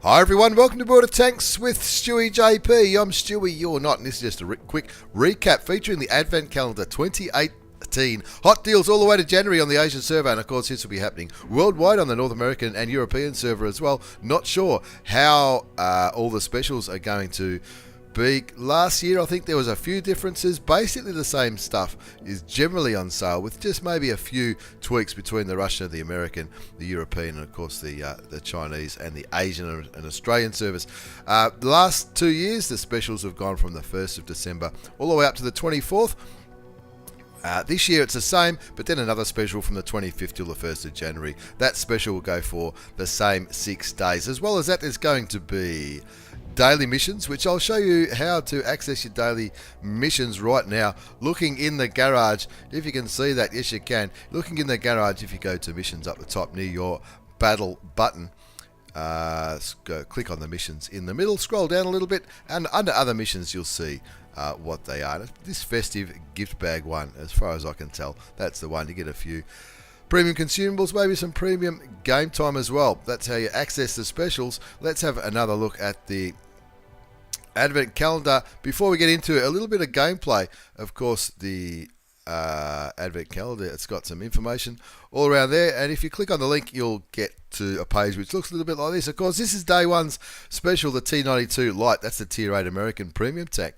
Hi everyone, welcome to Border Tanks with Stewie JP. I'm Stewie, you're not, and this is just a quick recap featuring the Advent Calendar 2018. Hot deals all the way to January on the Asian server, and of course this will be happening worldwide on the North American and European server as well. Not sure how all the specials are going to be. Last year I think there was a few differences. Basically the same stuff is generally on sale with just maybe a few tweaks between the Russian, the American, the European, and of course the Chinese and the Asian and Australian service. The last 2 years the specials have gone from the 1st of December all the way up to the 24th. This year it's the same, but then another special from the 25th till the 1st of January. That special will go for the same 6 days. As well as that, there's going to be daily missions, which I'll show you how to access your daily missions right now. Looking in the garage, if you can see that, yes you can. Looking in the garage, if you go to missions up the top near your battle button, click on the missions in the middle, scroll down a little bit, and under other missions you'll see what they are. This festive gift bag one, as far as I can tell, that's the one. You get a few premium consumables, maybe some premium game time as well. That's how you access the specials. Let's have another look at the Advent Calendar before we get into it. A little bit of gameplay. Of course, the Advent Calendar, it's got some information all around there, and if you click on the link you'll get to a page which looks a little bit like this. Of course, this is day one's special, the T92 Light. That's the Tier 8 American Premium tank,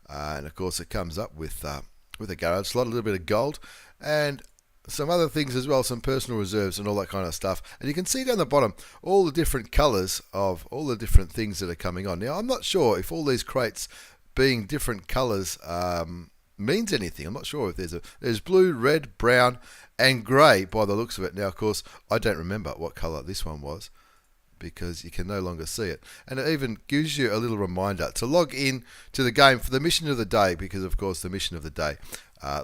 and of course it comes up with a garage slot, a little bit of gold, and some other things as well, some personal reserves and all that kind of stuff. And you can see down the bottom all the different colours of all the different things that are coming on. Now, I'm not sure if all these crates being different colours means anything. I'm not sure if there's blue, red, brown and grey by the looks of it. Now, of course, I don't remember what colour this one was because you can no longer see it. And it even gives you a little reminder to log in to the game for the mission of the day, because, of course, the mission of the day,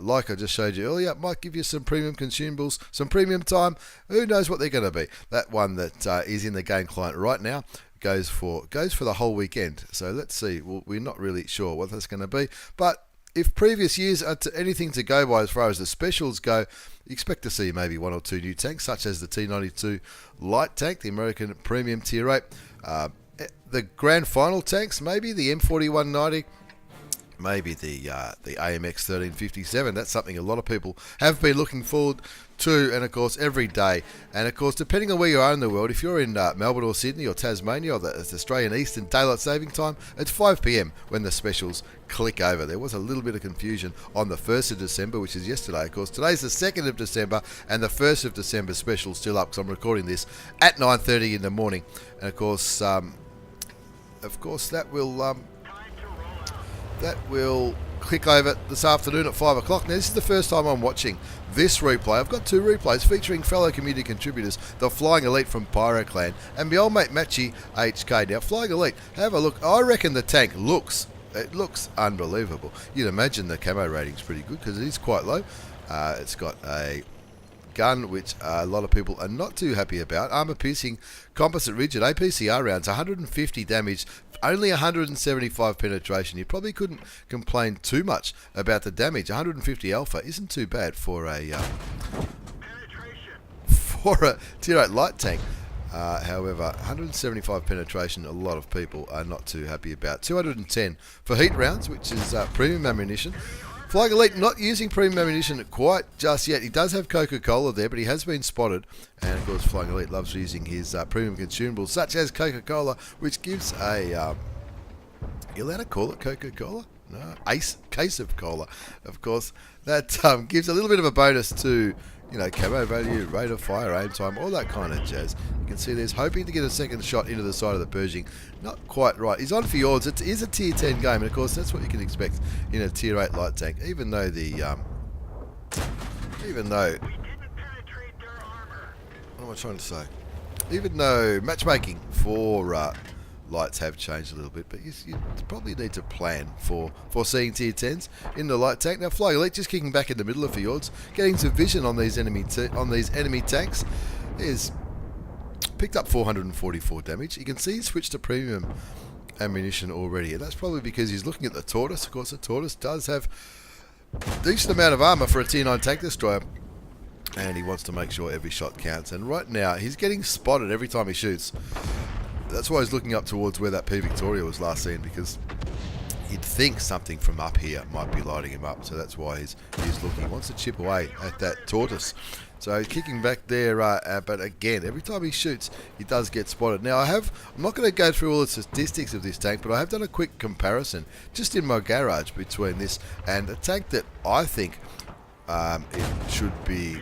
like I just showed you earlier, might give you some premium consumables, some premium time. Who knows what they're going to be? That one that is in the game client right now goes for the whole weekend. So let's see. Well, we're not really sure what that's going to be. But if previous years are anything to go by as far as the specials go, you expect to see maybe 1 or 2 new tanks, such as the T92 Light tank, the American Premium Tier 8. The Grand Final tanks, maybe the M4190. Maybe the AMX 1357. That's something a lot of people have been looking forward to, and of course every day. And of course, depending on where you are in the world, if you're in Melbourne or Sydney or Tasmania or the Australian Eastern Daylight Saving Time, it's 5 p.m. when the specials click over. There was a little bit of confusion on the 1st of December, which is yesterday. Of course, today's the 2nd of December, and the 1st of December special still up, because I'm recording this at 9:30 in the morning. And of course that will click over this afternoon at 5 o'clock. Now, this is the first time I'm watching this replay. I've got 2 replays featuring fellow community contributors, the Flying Elite from Pyro Clan and my old mate Matchy HK. Now, Flying Elite, have a look. I reckon the tank looks unbelievable. You'd imagine the camo rating's pretty good because it is quite low. It's got a gun which a lot of people are not too happy about. Armour piercing composite rigid APCR rounds, 150 damage, only 175 penetration. You probably couldn't complain too much about the damage. 150 alpha isn't too bad for a Tier 8 light tank. However, 175 penetration, a lot of people are not too happy about. 210 for heat rounds, which is premium ammunition. Flying Elite not using premium ammunition quite just yet. He does have Coca-Cola there, but he has been spotted. And of course, Flying Elite loves using his premium consumables, such as Coca-Cola, which gives a... you allowed to call it Coca-Cola? No, case of cola. Of course, that gives a little bit of a bonus to, camo value, rate of fire, aim time, all that kind of jazz. You can see there's hoping to get a second shot into the side of the Pershing. Not quite right. He's on Fjords. It is a Tier 10 game, and of course that's what you can expect in a Tier 8 light tank. Even though what am I trying to say? Even though matchmaking for lights have changed a little bit, but you probably need to plan for seeing Tier 10s in the light tank. Now, Flying Elite just kicking back in the middle of Fjords, getting some vision on these enemy tanks. Is picked up 444 damage. You can see he's switched to premium ammunition already, and that's probably because he's looking at the Tortoise. Of course, the Tortoise does have a decent amount of armour for a Tier 9 tank destroyer, and he wants to make sure every shot counts. And right now, he's getting spotted every time he shoots. That's why he's looking up towards where that P Victoria was last seen, because you'd think something from up here might be lighting him up. So that's why he's looking. He wants to chip away at that tortoise. So he's kicking back there, but again, every time he shoots, he does get spotted. Now, I'm not going to go through all the statistics of this tank, but I have done a quick comparison just in my garage between this and a tank that I think it should be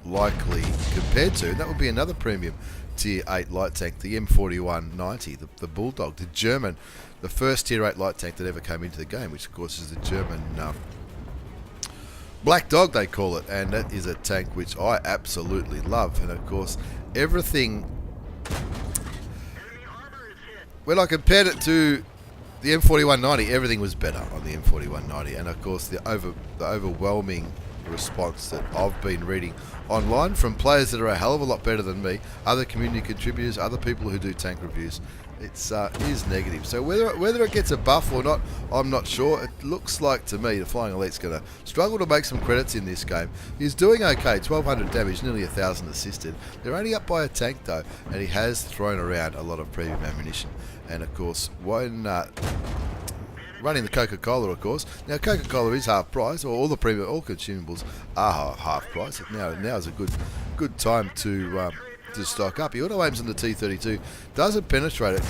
likely compared to. And that would be another premium Tier 8 light tank, the M4190, the Bulldog, the German, the first Tier 8 light tank that ever came into the game, which of course is the German Black Dog, they call it, and that is a tank which I absolutely love. And of course, everything, when I compared it to the M4190, everything was better on the M4190, and of course the overwhelming response that I've been reading online from players that are a hell of a lot better than me, other community contributors, other people who do tank reviews, is negative. So whether it gets a buff or not, I'm not sure. It looks like to me the Flying Elite's going to struggle to make some credits in this game. He's doing okay, 1200 damage, nearly 1000 assisted. They're only up by a tank though, and he has thrown around a lot of premium ammunition. And of course, when running the Coca-Cola, of course. Now, Coca-Cola is half price, or all consumables are half price. Now is a good time to stock up. He auto aims on the T32, doesn't penetrate it.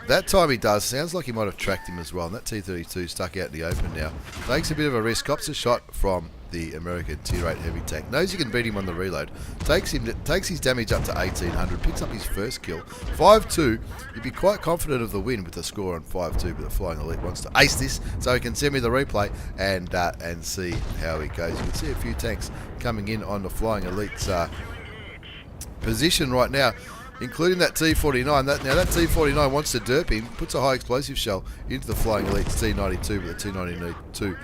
That time he does. Sounds like he might have tracked him as well. And that T32 stuck out in the open now. Takes a bit of a risk. Cops a shot from the American Tier 8 heavy tank. Knows you can beat him on the reload. Takes his damage up to 1800. Picks up his first kill. 5-2. You'd be quite confident of the win with the score on 5-2. But the Flying Elite wants to ace this, so he can send me the replay and see how he goes. You can see a few tanks coming in on the Flying Elite's position right now, including that T49. Now that T49 wants to derp him, puts a high explosive shell into the Flying Elite's T92 with the T92.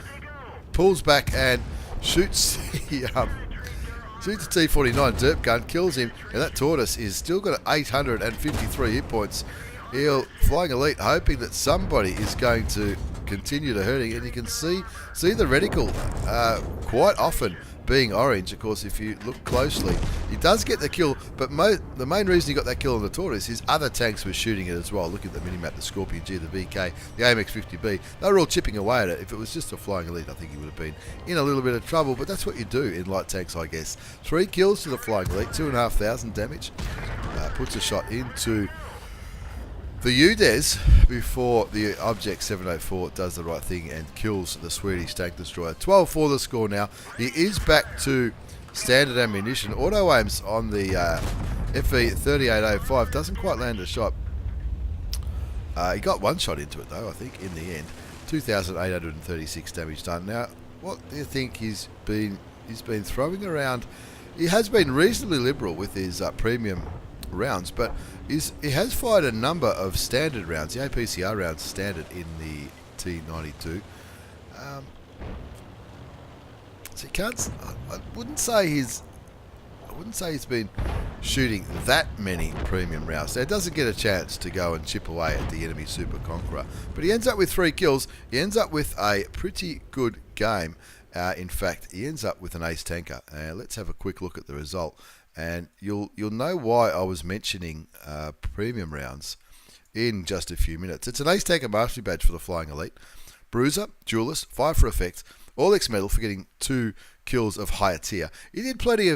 Pulls back and shoots the T49 derp gun, kills him, and that tortoise is still got 853 hit points. Flying Elite hoping that somebody is going to continue to hurt him, and you can see the reticle quite often being orange. Of course, if you look closely, he does get the kill, but the main reason he got that kill on the tortoise is other tanks were shooting it as well. Look at the minimap, the Scorpion G, the VK, the AMX-50B. They were all chipping away at it. If it was just a Flying Elite, I think he would have been in a little bit of trouble, but that's what you do in light tanks, I guess. 3 kills to the Flying Elite, 2,500 damage. Puts a shot into the UDES before the Object 704 does the right thing and kills the Swedish tank destroyer. 12-4 the score now. He is back to standard ammunition. Auto aims on the FE 3805. Doesn't quite land a shot. He got one shot into it though, I think, in the end. 2,836 damage done. Now, what do you think he's been throwing around? He has been reasonably liberal with his premium rounds, but he has fired a number of standard rounds, the APCR rounds standard in the T92. So I wouldn't say he's been shooting that many premium rounds. So he doesn't get a chance to go and chip away at the enemy Super Conqueror. But he ends up with 3 kills. He ends up with a pretty good game. In fact, he ends up with an ace tanker. Let's have a quick look at the result. And you'll know why I was mentioning premium rounds in just a few minutes. It's an Ace Tanker Mastery Badge for the Flying Elite. Bruiser, Duelist, 5 for effect, all X medal for getting 2 kills of higher tier. He did plenty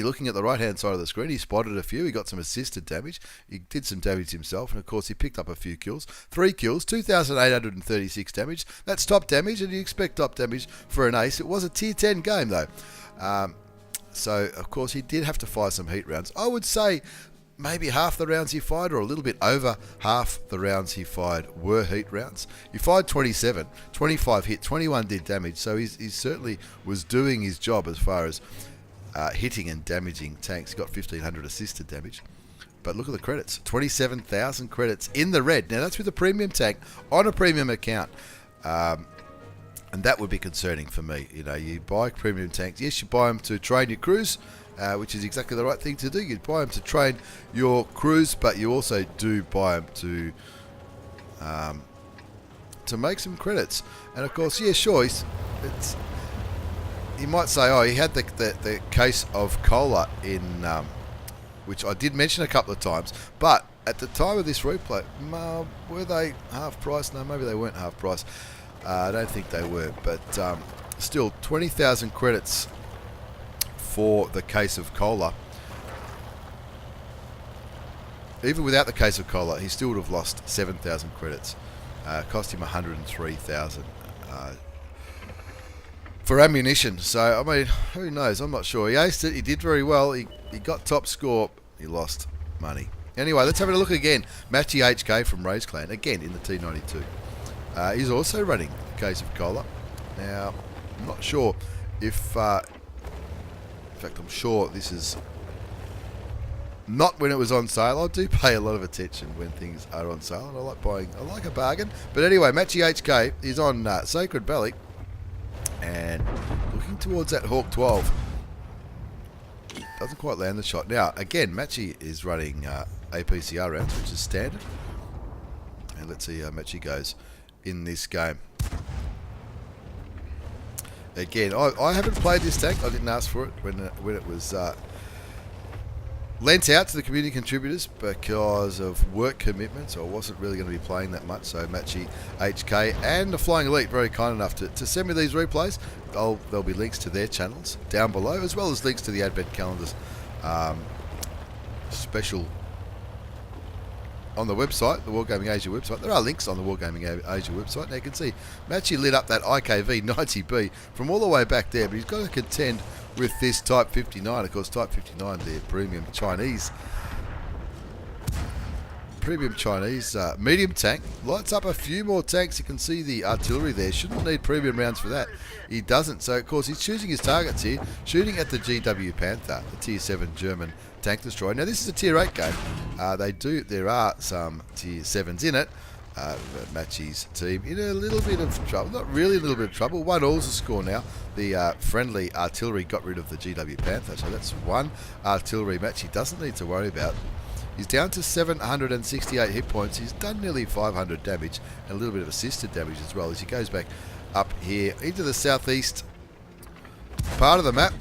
looking at the right hand side of the screen. He spotted a few, he got some assisted damage, he did some damage himself, and of course he picked up a few kills. 3 kills, 2,836 damage. That's top damage, and you expect top damage for an ace. It was a tier 10 game though. So, of course, he did have to fire some heat rounds. I would say maybe half the rounds he fired, or a little bit over half the rounds he fired, were heat rounds. He fired 27, 25 hit, 21 did damage, so he certainly was doing his job as far as hitting and damaging tanks. He got 1,500 assisted damage. But look at the credits, 27,000 credits in the red. Now, that's with a premium tank on a premium account. And that would be concerning for me. You know, you buy premium tanks. Yes, you buy them to train your crews, which is exactly the right thing to do. You buy them to train your crews, but you also do buy them to make some credits. And of course, yeah, sure, you might say, oh, he had the case of cola in, which I did mention a couple of times, but at the time of this replay, were they half price? No, maybe they weren't half price. I don't think they were, but still 20,000 credits for the case of cola. Even without the case of cola, he still would have lost 7,000 credits. Cost him 103,000 for ammunition. So, I mean, who knows? I'm not sure. He aced it. He did very well. He got top score. He lost money. Anyway, let's have a look again. Matchy HK from Race Clan, again in the T92. He's also running the case of cola. Now, I'm not sure if... in fact, I'm sure this is... not when it was on sale. I do pay a lot of attention when things are on sale, and I like buying. I like a bargain. But anyway, Matchy HK is on Sacred Belly, and looking towards that Hawk 12. Doesn't quite land the shot. Now, again, Matchy is running APCR rounds, which is standard. And let's see how Matchy goes in this game. Again, I haven't played this tank. I didn't ask for it when it was lent out to the community contributors because of work commitments. I wasn't really going to be playing that much. So Matchy HK and the Flying Elite very kind enough to send me these replays. There'll be links to their channels down below, as well as links to the Advent Calendars special on the website, the Wargaming Asia website. There are links on the Wargaming Asia website. Now you can see Matchy lit up that IKV 90B from all the way back there, but he's got to contend with this Type 59. Of course, Type 59, the premium Chinese medium tank. Lights up a few more tanks. You can see the artillery there. Shouldn't need premium rounds for that. He doesn't. So, of course, he's choosing his targets here. Shooting at the GW Panther, the Tier 7 German tank destroyer. Now, this is a Tier 8 game. There are some Tier 7s in it. Matchy's team in a little bit of trouble. Not really a little bit of trouble. 1-all's the score now. The friendly artillery got rid of the GW Panther. So that's one artillery match he doesn't need to worry about. He's down to 768 hit points. He's done nearly 500 damage and a little bit of assisted damage as well as he goes back up here into the southeast part of the map.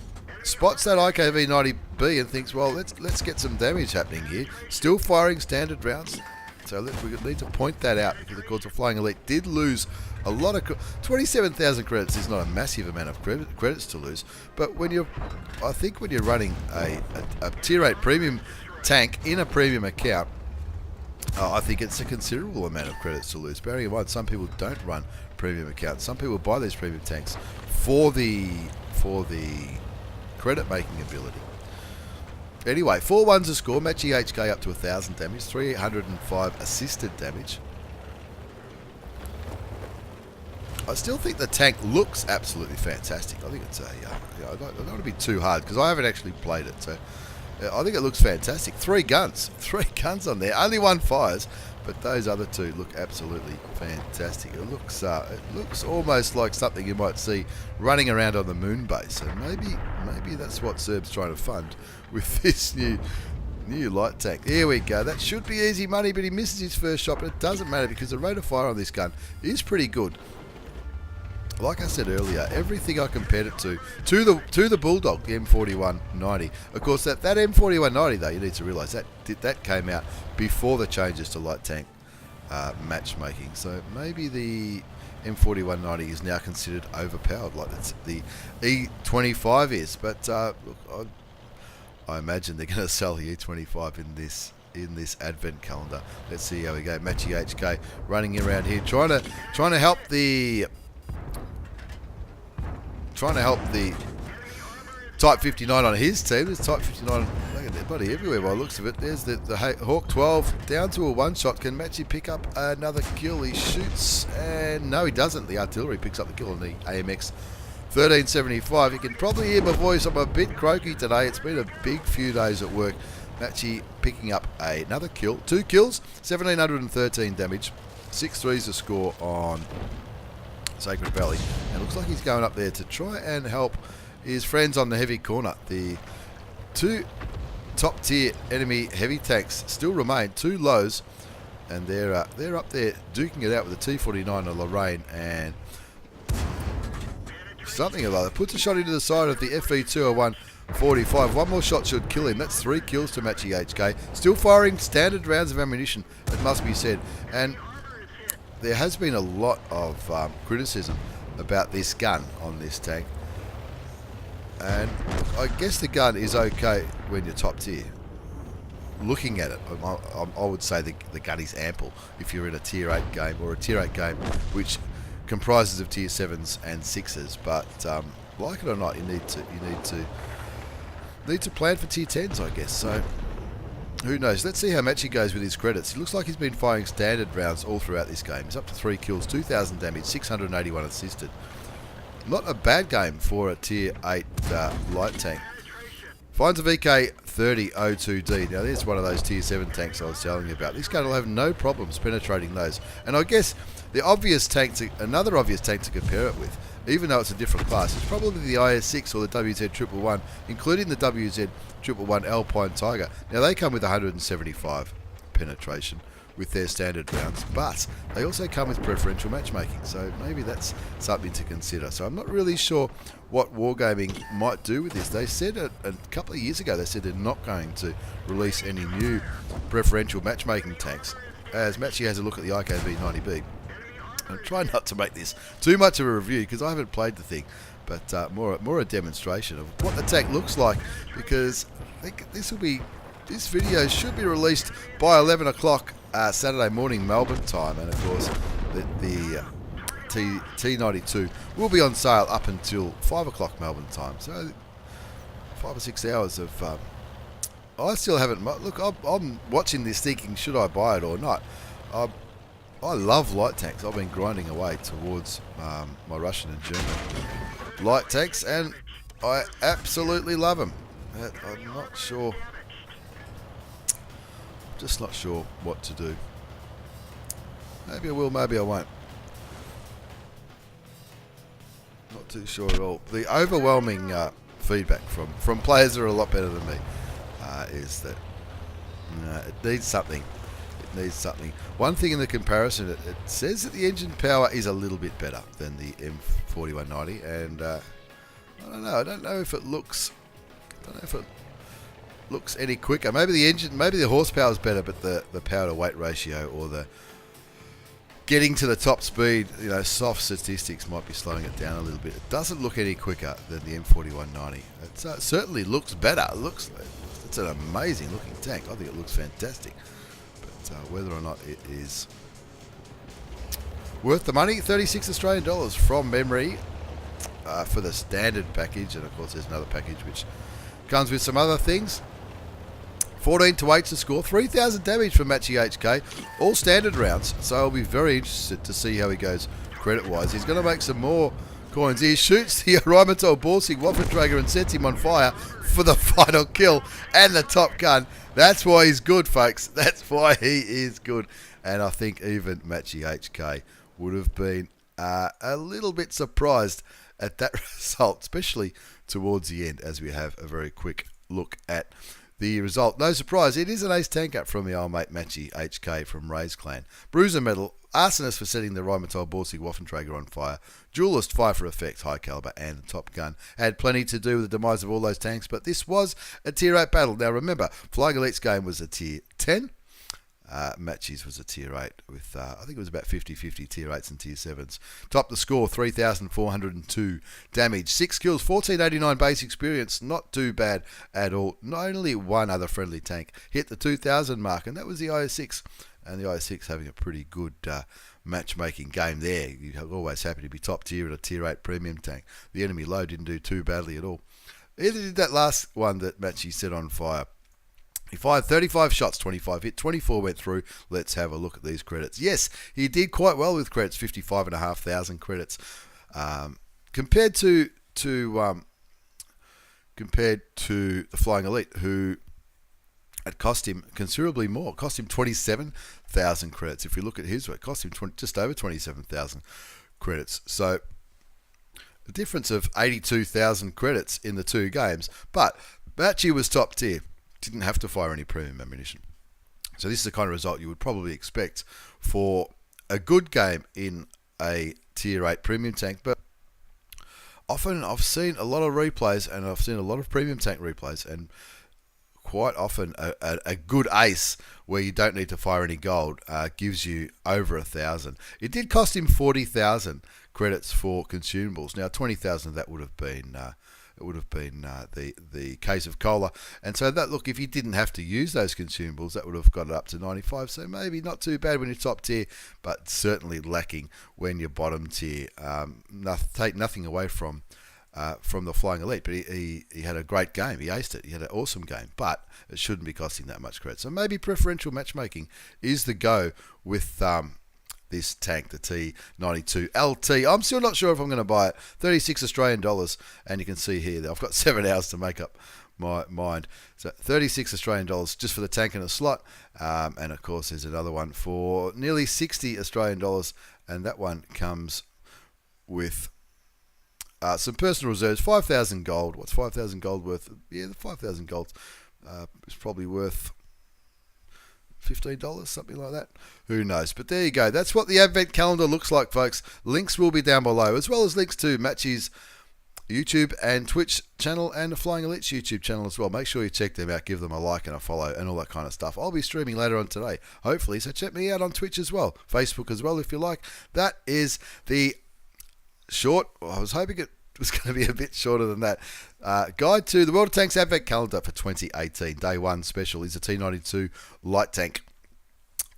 Spots that IKV 90B and thinks, well, let's get some damage happening here. Still firing standard rounds. So we need to point that out because, of course, the Flying Elite did lose a lot of... 27,000 credits is not a massive amount of credits to lose. But I think when you're running a Tier 8 premium tank in a premium account, I think it's a considerable amount of credits to lose. Bearing in mind, some people don't run premium accounts. Some people buy these premium tanks for the credit making ability. Anyway, 4-1's a score. Matchy HK up to 1,000 damage, 305 assisted damage. I still think the tank looks absolutely fantastic. I think it's I don't want to be too hard because I haven't actually played it. So I think it looks fantastic. 3 guns on there. Only one fires, but those other 2 look absolutely fantastic. It looks almost like something you might see running around on the moon base. So maybe that's what Serb's trying to fund with this new light tank. Here we go. That should be easy money, but he misses his first shot. But it doesn't matter because the rate of fire on this gun is pretty good. Like I said earlier, everything I compared it to the Bulldog, the M4190. Of course, that M4190 though, you need to realise that came out before the changes to light tank matchmaking. So maybe the M4190 is now considered overpowered, like the E25 is. But look, I imagine they're going to sell the E25 in this advent calendar. Let's see how we go. Matchy HK running around here, trying to help the Type 59 on his team. There's Type 59, look at that, bloody everywhere by the looks of it. There's the Hawk 12 down to a 1-shot. Can Matchy pick up another kill? He shoots, and no, he doesn't. The artillery picks up the kill on the AMX 1375. You can probably hear my voice. I'm a bit croaky today. It's been a big few days at work. Matchy picking up another kill. 2 kills, 1,713 damage. 6-3's the score on Sacred Valley, and it looks like he's going up there to try and help his friends on the heavy corner. The 2 top tier enemy heavy tanks still remain, 2 lows, and they're up there duking it out with the T49 of Lorraine, and something or other puts a shot into the side of the FE201 45. One more shot should kill him. That's 3 kills to Matchy HK. Still firing standard rounds of ammunition, it must be said. And there has been a lot of criticism about this gun on this tank. And I guess the gun is okay when you're top tier. Looking at it, I would say the gun is ample if you're in a tier 8 game, or a tier 8 game which comprises of tier 7s and 6s. But like it or not, you need to plan for tier 10s, I guess. So who knows? Let's see how Matchy goes with his credits. It looks like he's been firing standard rounds all throughout this game. He's up to 3 kills, 2,000 damage, 681 assisted. Not a bad game for a tier 8 light tank. Finds a VK3002D. Now there's one of those tier 7 tanks I was telling you about. This gun will have no problems penetrating those. And I guess the obvious tank another obvious tank to compare it with, even though it's a different class, is probably the IS-6 or the WZ-111, including the WZ-111 Alpine Tiger. Now they come with 175 penetration with their standard rounds, but they also come with preferential matchmaking, so maybe that's something to consider. So I'm not really sure what Wargaming might do with this. They said a couple of years ago, they said they're not going to release any new preferential matchmaking tanks, as Matchy has a look at the IKV-90B. I'm trying not to make this too much of a review because I haven't played the thing, but more a demonstration of what the tank looks like, because I think this video should be released by 11 o'clock Saturday morning Melbourne time, and of course the T92 will be on sale up until 5 o'clock Melbourne time, so 5 or 6 hours of I still haven't look, I'm watching this thinking, should I buy it or not? I love light tanks. I've been grinding away towards my Russian and German light tanks, and I absolutely love them. I'm not sure, just not sure what to do. Maybe I will, maybe I won't. Not too sure at all. The overwhelming feedback from players that are a lot better than me is that it needs something. It needs something. One thing in the comparison, it says that the engine power is a little bit better than the M4190, and I don't know. I don't know if it looks. I don't know if it looks any quicker. Maybe the engine, maybe the horsepower is better, but the power to weight ratio or the getting to the top speed, soft statistics might be slowing it down a little bit. It doesn't look any quicker than the M4190. It certainly looks better. It's an amazing looking tank. I think it looks fantastic. But whether or not it is worth the money, 36 Australian dollars from memory for the standard package, and of course there's another package which comes with some other things. 14 to 8 to score, 3,000 damage from Matchy HK, all standard rounds, so I'll be very interested to see how he goes credit-wise. He's going to make some more coins. He shoots the Rheinmetall Borsig Waffenträger and sets him on fire for the final kill and the top gun. That's why he's good, folks. That's why he is good. And I think even Matchy HK would have been a little bit surprised at that result, especially towards the end, as we have a very quick look at the result. No surprise, it is an ace tank up from the old mate Matchy HK from Ray's Clan. Bruiser medal, arsonist for setting the Rheinmetall Borsig Waffenträger on fire, duelist, fire for effect, high caliber, and the top gun. Had plenty to do with the demise of all those tanks, but this was a tier 8 battle. Now remember, Flying Elite's game was a tier 10. Matchy's was a tier 8 with, I think it was about 50-50 tier 8s and tier 7s. Topped the score, 3,402 damage, 6 kills, 1,489 base experience, not too bad at all. Not only one other friendly tank hit the 2,000 mark, and that was the IS-6. And the IS-6 having a pretty good matchmaking game there. You're always happy to be top tier at a tier 8 premium tank. The enemy low didn't do too badly at all. Either did that last one that Matchy set on fire. He fired 35 shots, 25 hit, 24 went through. Let's have a look at these credits. Yes, he did quite well with credits, 55,500 credits. Compared to the Flying Elite, who it cost him considerably more. It cost him 27,000 credits. If we look at his work, it cost him just over 27,000 credits. So a difference of 82,000 credits in the two games. But Matchy was top tier. Didn't have to fire any premium ammunition. So this is the kind of result you would probably expect for a good game in a tier 8 premium tank. But often I've seen a lot of replays, and I've seen a lot of premium tank replays, and quite often a good ace where you don't need to fire any gold gives you over 1,000. It did cost him 40,000 credits for consumables. Now 20,000 of that would have been the case of cola, and so that, look, if you didn't have to use those consumables, that would have got it up to 95. So maybe not too bad when you're top tier, but certainly lacking when you're bottom tier. Take nothing away from the Flying Elite, but he had a great game. He aced it. He had an awesome game, but it shouldn't be costing that much credit. So maybe preferential matchmaking is the go with this tank, the T92 LT. I'm still not sure if I'm going to buy it. 36 Australian dollars, and you can see here that I've got 7 hours to make up my mind. So 36 Australian dollars just for the tank and a slot, and of course there's another one for nearly 60 Australian dollars, and that one comes with some personal reserves, 5,000 gold. What's 5,000 gold worth? Yeah, the 5,000 gold is probably worth $15, something like that. Who knows? But there you go. That's what the Advent Calendar looks like, folks. Links will be down below, as well as links to Matchy's YouTube and Twitch channel, and the Flying Elite's YouTube channel as well. Make sure you check them out, give them a like and a follow and all that kind of stuff. I'll be streaming later on today, hopefully, so check me out on Twitch as well, Facebook as well if you like. That is the short, I was hoping it was going to be a bit shorter than that, guide to the World of Tanks Advent Calendar for 2018. Day 1 special is a T92 light tank.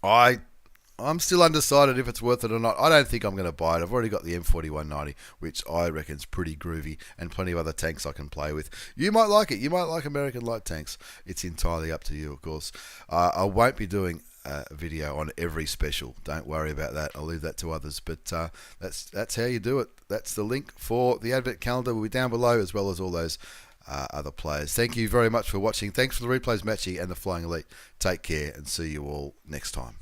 I'm still undecided if it's worth it or not. I don't think I'm going to buy it. I've already got the M4190, which I reckon is pretty groovy, and plenty of other tanks I can play with. You might like it. You might like American light tanks. It's entirely up to you, of course. I won't be doing a video on every special. Don't worry about that. I'll leave that to others. But that's how you do it. That's the link for the Advent Calendar will be down below, as well as all those other players. Thank you very much for watching. Thanks for the replays, Matchy and the Flying Elite. Take care and see you all next time.